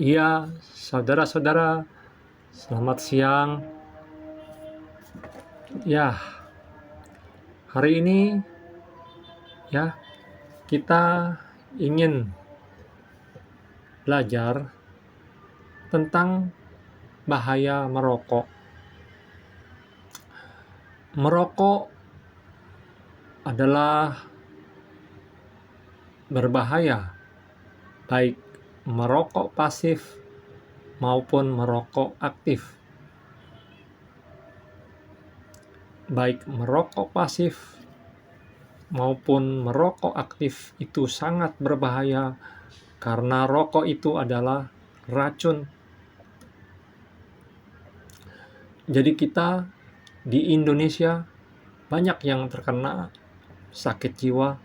Iya, saudara-saudara, selamat siang. Ya, hari ini ya kita ingin belajar tentang bahaya merokok. Merokok adalah berbahaya, baik merokok pasif maupun merokok aktif. Baik merokok pasif maupun merokok aktif itu sangat berbahaya karena rokok itu adalah racun. Jadi kita di Indonesia banyak yang terkena sakit jiwa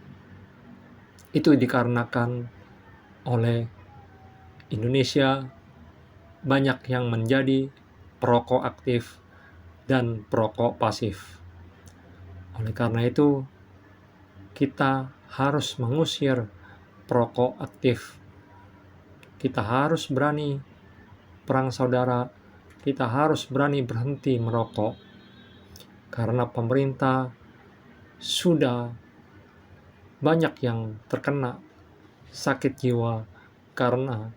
itu dikarenakan oleh Indonesia banyak yang menjadi perokok aktif dan perokok pasif. Oleh karena itu, kita harus mengusir perokok aktif. Kita harus berani perang saudara, kita harus berani berhenti merokok. Karena pemerintah sudah banyak yang terkena sakit jiwa karena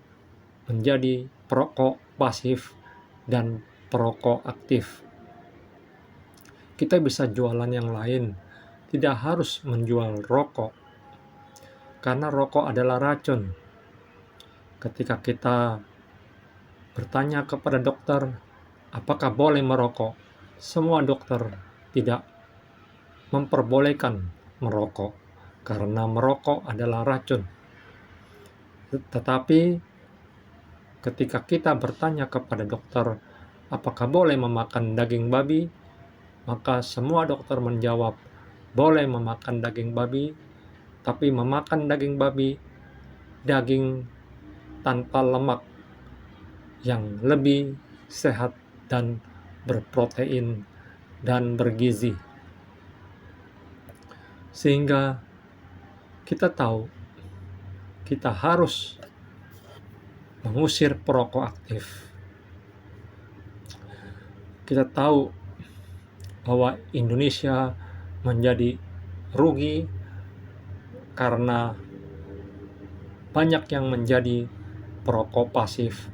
menjadi perokok pasif dan perokok aktif. Kita bisa jualan yang lain, tidak harus menjual rokok, karena rokok adalah racun. Ketika kita bertanya kepada dokter, apakah boleh merokok? Semua dokter tidak memperbolehkan merokok, karena merokok adalah racun. Tetapi ketika kita bertanya kepada dokter, apakah boleh memakan daging babi? Maka semua dokter menjawab, boleh memakan daging babi, tapi memakan daging babi, daging tanpa lemak yang lebih sehat dan berprotein dan bergizi. Sehingga kita tahu kita harus mengusir perokok aktif. Kita tahu bahwa Indonesia menjadi rugi karena banyak yang menjadi perokok pasif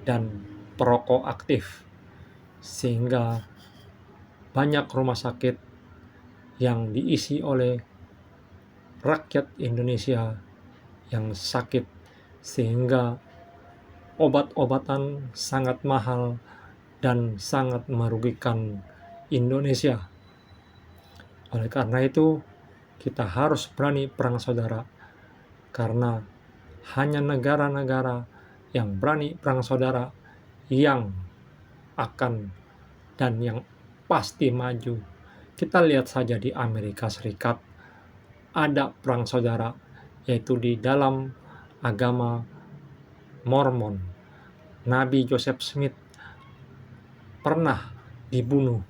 dan perokok aktif, sehingga banyak rumah sakit yang diisi oleh rakyat Indonesia yang sakit, sehingga obat-obatan sangat mahal dan sangat merugikan Indonesia. Oleh karena itu, kita harus berani perang saudara, karena hanya negara-negara yang berani perang saudara yang akan dan yang pasti maju. Kita lihat saja di Amerika Serikat ada perang saudara, yaitu di dalam agama Mormon. Nabi Joseph Smith pernah dibunuh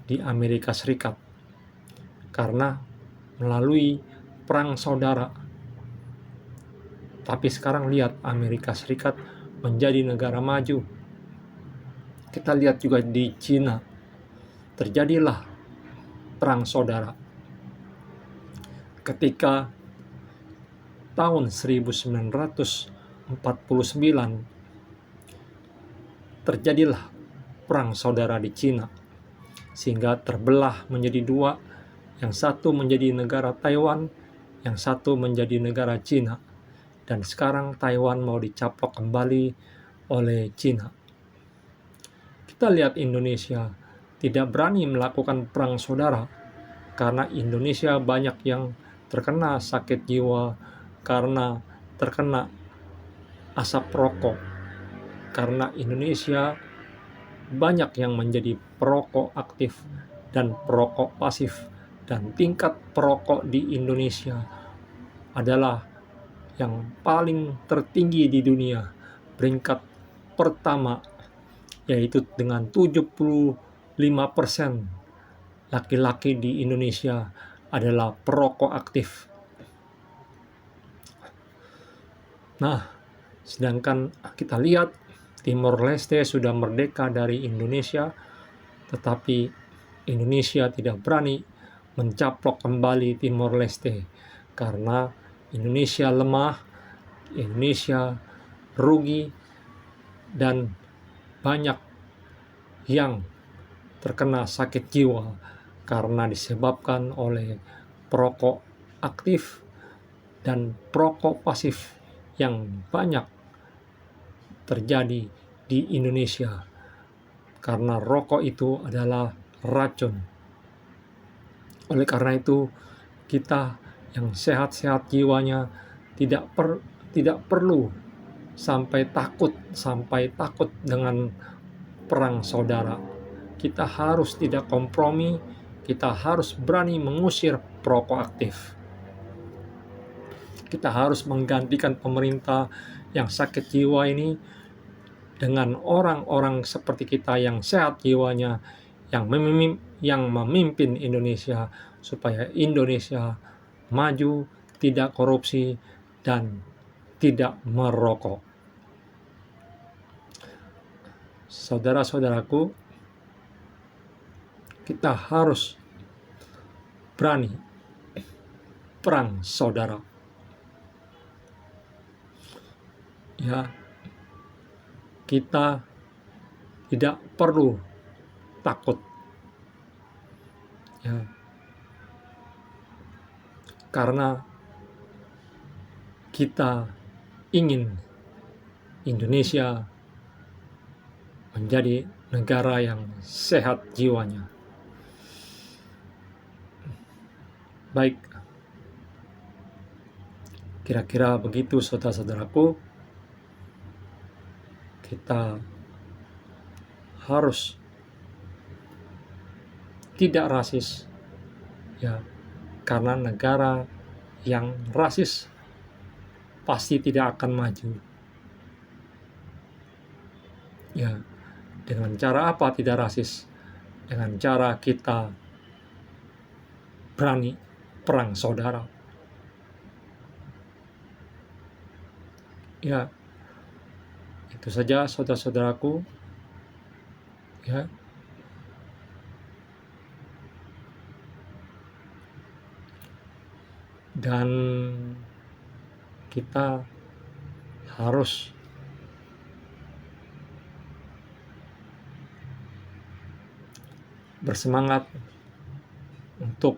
di Amerika Serikat karena melalui perang saudara. Tapi sekarang lihat Amerika Serikat menjadi negara maju. Kita lihat juga di Cina, terjadilah perang saudara. Ketika tahun 1949 terjadilah perang saudara di Cina, sehingga terbelah menjadi dua, yang satu menjadi negara Taiwan, yang satu menjadi negara Cina, dan sekarang Taiwan mau dicaplok kembali oleh Cina. Kita lihat Indonesia tidak berani melakukan perang saudara, karena Indonesia banyak yang terkena sakit jiwa karena terkena asap rokok, karena Indonesia banyak yang menjadi perokok aktif dan perokok pasif, dan tingkat perokok di Indonesia adalah yang paling tertinggi di dunia, peringkat pertama, yaitu dengan 75% laki-laki di Indonesia adalah perokok aktif. Nah, Sedangkan kita lihat Timor Leste sudah merdeka dari Indonesia, tetapi Indonesia tidak berani mencaplok kembali Timor Leste karena Indonesia lemah, Indonesia rugi, dan banyak yang terkena sakit jiwa karena disebabkan oleh perokok aktif dan perokok pasif yang banyak terjadi di Indonesia, karena rokok itu adalah racun. Oleh karena itu, kita yang sehat-sehat jiwanya tidak perlu sampai takut dengan perang saudara. Kita harus tidak kompromi, kita harus berani mengusir perokok aktif. Kita harus menggantikan pemerintah yang sakit jiwa ini dengan orang-orang seperti kita yang sehat jiwanya, yang memimpin Indonesia supaya Indonesia maju, tidak korupsi, dan tidak merokok. Saudara-saudaraku, kita harus berani perang saudara. Ya, kita tidak perlu takut. Ya, karena kita ingin Indonesia menjadi negara yang sehat jiwanya. Baik, kira-kira begitu saudara-saudaraku. Kita harus tidak rasis, ya, karena negara yang rasis pasti tidak akan maju. Ya, dengan cara apa tidak rasis? Dengan cara kita berani perang saudara. Ya, itu saja saudara-saudaraku. Ya. Dan kita harus bersemangat untuk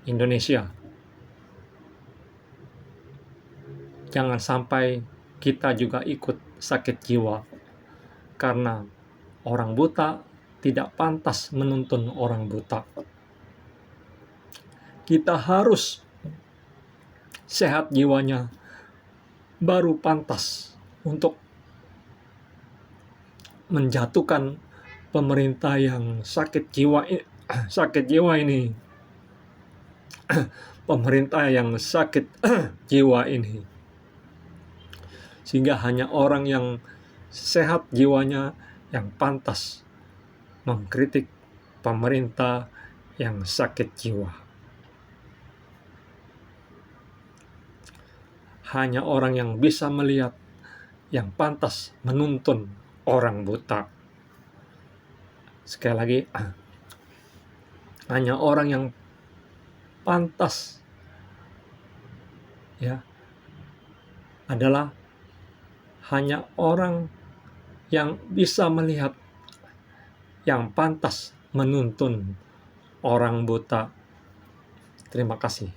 Indonesia. Jangan sampai kita juga ikut sakit jiwa, karena orang buta tidak pantas menuntun orang buta. Kita harus sehat jiwanya, baru pantas untuk menjatuhkan pemerintah yang sakit jiwa ini. Pemerintah yang sakit jiwa ini. Sehingga hanya orang yang sehat jiwanya yang pantas mengkritik pemerintah yang sakit jiwa. Hanya orang yang bisa melihat yang pantas menuntun orang buta. Sekali lagi, hanya orang yang pantas, ya, adalah hanya orang yang bisa melihat yang pantas menuntun orang buta. Terima kasih.